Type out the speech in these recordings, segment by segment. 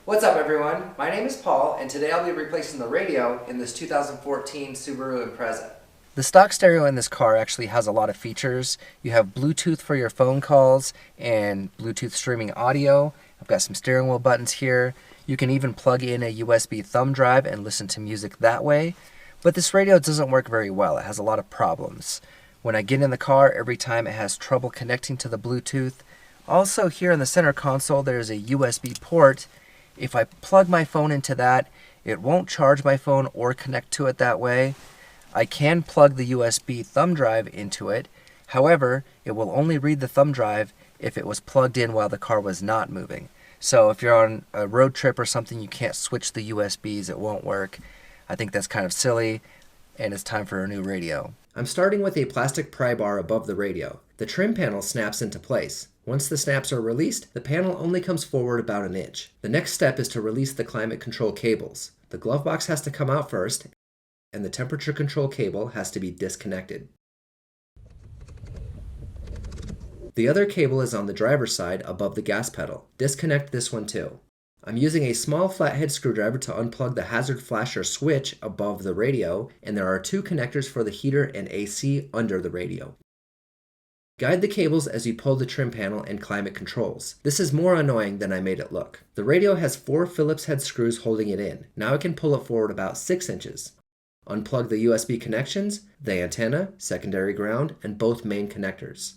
What's up everyone? My name is Paul and today I'll be replacing the radio in this 2014 Subaru Impreza. The stock stereo in this car actually has a lot of features. You have Bluetooth for your phone calls and Bluetooth streaming audio. I've got some steering wheel buttons here. You can even plug in a USB thumb drive and listen to music that way. But this radio doesn't work very well. It has a lot of problems. When I get in the car, every time it has trouble connecting to the Bluetooth. Also here in the center console there's a USB port. If I plug my phone into that, it won't charge my phone or connect to it that way. I can plug the USB thumb drive into it. However, it will only read the thumb drive if it was plugged in while the car was not moving. So if you're on a road trip or something, you can't switch the USBs, it won't work. I think that's kind of silly, and it's time for a new radio. I'm starting with a plastic pry bar above the radio. The trim panel snaps into place. Once the snaps are released, the panel only comes forward about an inch. The next step is to release the climate control cables. The glove box has to come out first, and the temperature control cable has to be disconnected. The other cable is on the driver's side above the gas pedal. Disconnect this one too. I'm using a small flathead screwdriver to unplug the hazard flasher switch above the radio, and there are two connectors for the heater and AC under the radio. Guide the cables as you pull the trim panel and climate controls. This is more annoying than I made it look. The radio has 4 Phillips head screws holding it in. Now I can pull it forward about 6 inches. Unplug the USB connections, the antenna, secondary ground, and both main connectors.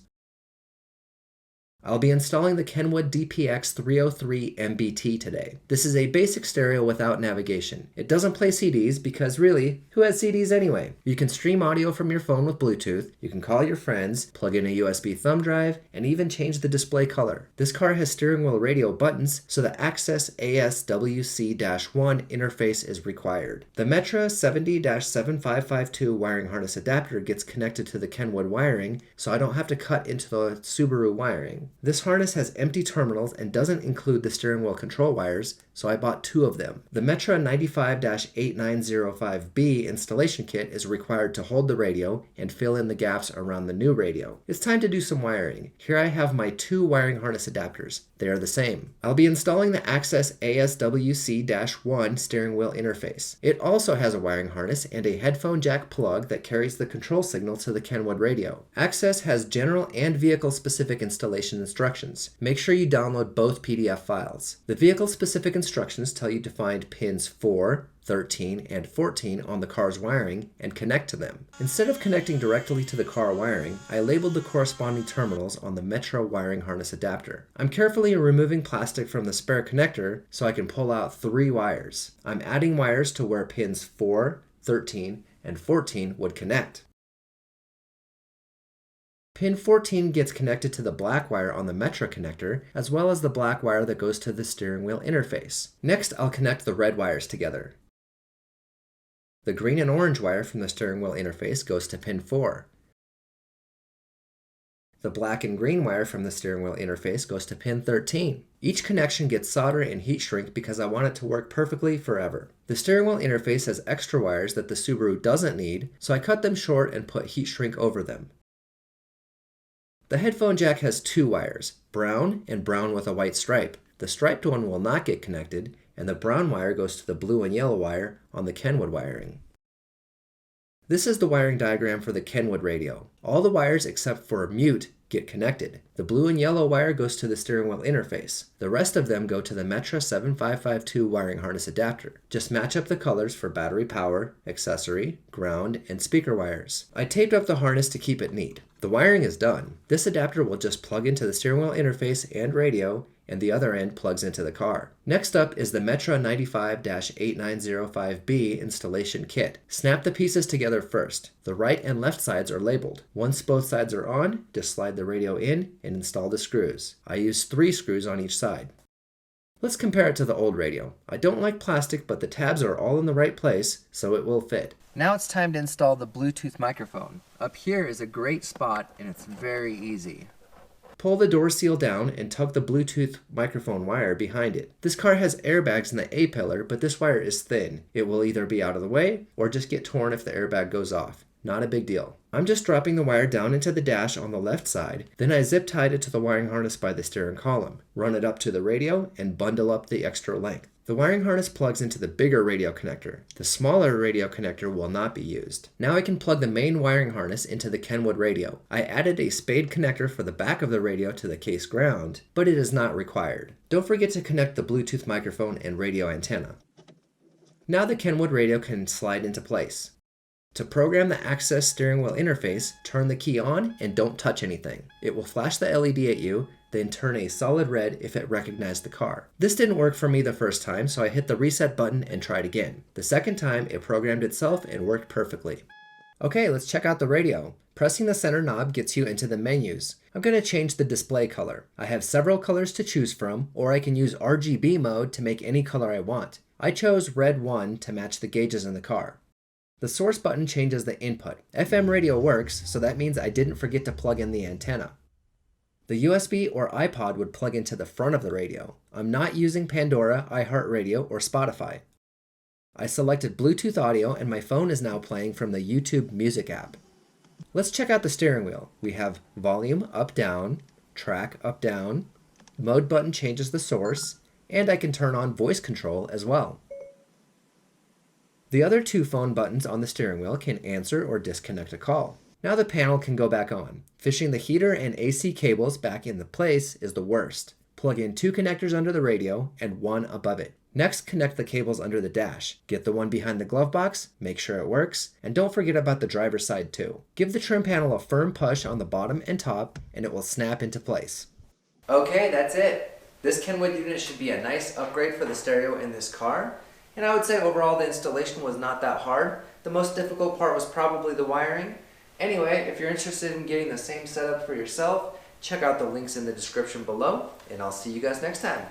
I'll be installing the Kenwood DPX 303 MBT today. This is a basic stereo without navigation. It doesn't play CDs because really, who has CDs anyway? You can stream audio from your phone with Bluetooth, you can call your friends, plug in a USB thumb drive, and even change the display color. This car has steering wheel radio buttons, so the Access ASWC-1 interface is required. The Metra 70-7552 wiring harness adapter gets connected to the Kenwood wiring, so I don't have to cut into the Subaru wiring. This harness has empty terminals and doesn't include the steering wheel control wires, so I bought 2 of them. The Metra 95-8905B installation kit is required to hold the radio and fill in the gaps around the new radio. It's time to do some wiring. Here I have my 2 wiring harness adapters. They are the same. I'll be installing the Access ASWC-1 steering wheel interface. It also has a wiring harness and a headphone jack plug that carries the control signal to the Kenwood radio. Access has general and vehicle-specific installation instructions. Make sure you download both PDF files. The vehicle-specific instructions tell you to find pins 4, 13, and 14 on the car's wiring and connect to them. Instead of connecting directly to the car wiring, I labeled the corresponding terminals on the Metra wiring harness adapter. I'm carefully removing plastic from the spare connector so I can pull out 3 wires. I'm adding wires to where pins 4, 13, and 14 would connect. Pin 14 gets connected to the black wire on the Metra connector, as well as the black wire that goes to the steering wheel interface. Next, I'll connect the red wires together. The green and orange wire from the steering wheel interface goes to pin 4. The black and green wire from the steering wheel interface goes to pin 13. Each connection gets solder and heat shrink because I want it to work perfectly forever. The steering wheel interface has extra wires that the Subaru doesn't need, so I cut them short and put heat shrink over them. The headphone jack has 2 wires, brown and brown with a white stripe. The striped one will not get connected, and the brown wire goes to the blue and yellow wire on the Kenwood wiring. This is the wiring diagram for the Kenwood radio. All the wires except for mute get connected. The blue and yellow wire goes to the steering wheel interface. The rest of them go to the Metra 7552 wiring harness adapter. Just match up the colors for battery power, accessory, ground, and speaker wires. I taped up the harness to keep it neat. The wiring is done. This adapter will just plug into the steering wheel interface and radio, and the other end plugs into the car. Next up is the Metra 95-8905B installation kit. Snap the pieces together first. The right and left sides are labeled. Once both sides are on, just slide the radio in and install the screws. I used 3 screws on each side. Let's compare it to the old radio. I don't like plastic, but the tabs are all in the right place, so it will fit. Now it's time to install the Bluetooth microphone. Up here is a great spot, and it's very easy. Pull the door seal down and tug the Bluetooth microphone wire behind it. This car has airbags in the A pillar, but this wire is thin. It will either be out of the way or just get torn if the airbag goes off. Not a big deal. I'm just dropping the wire down into the dash on the left side, then I zip tied it to the wiring harness by the steering column, run it up to the radio, and bundle up the extra length. The wiring harness plugs into the bigger radio connector. The smaller radio connector will not be used. Now I can plug the main wiring harness into the Kenwood radio. I added a spade connector for the back of the radio to the case ground, but it is not required. Don't forget to connect the Bluetooth microphone and radio antenna. Now the Kenwood radio can slide into place. To program the access steering wheel interface, turn the key on and don't touch anything. It will flash the LED at you, then turn a solid red if it recognized the car. This didn't work for me the first time, so I hit the reset button and tried again. The second time, it programmed itself and worked perfectly. Okay, let's check out the radio. Pressing the center knob gets you into the menus. I'm going to change the display color. I have several colors to choose from, or I can use RGB mode to make any color I want. I chose red 1 to match the gauges in the car. The source button changes the input. FM radio works, so that means I didn't forget to plug in the antenna. The USB or iPod would plug into the front of the radio. I'm not using Pandora, iHeartRadio, or Spotify. I selected Bluetooth audio and my phone is now playing from the YouTube Music app. Let's check out the steering wheel. We have volume up down, track up down, mode button changes the source, and I can turn on voice control as well. The other two phone buttons on the steering wheel can answer or disconnect a call. Now the panel can go back on. Fishing the heater and AC cables back into place is the worst. Plug in 2 connectors under the radio and 1 above it. Next, connect the cables under the dash. Get the one behind the glove box, make sure it works, and don't forget about the driver's side too. Give the trim panel a firm push on the bottom and top, and it will snap into place. Okay, that's it. This Kenwood unit should be a nice upgrade for the stereo in this car. And I would say overall the installation was not that hard. The most difficult part was probably the wiring. Anyway, if you're interested in getting the same setup for yourself, check out the links in the description below, and I'll see you guys next time.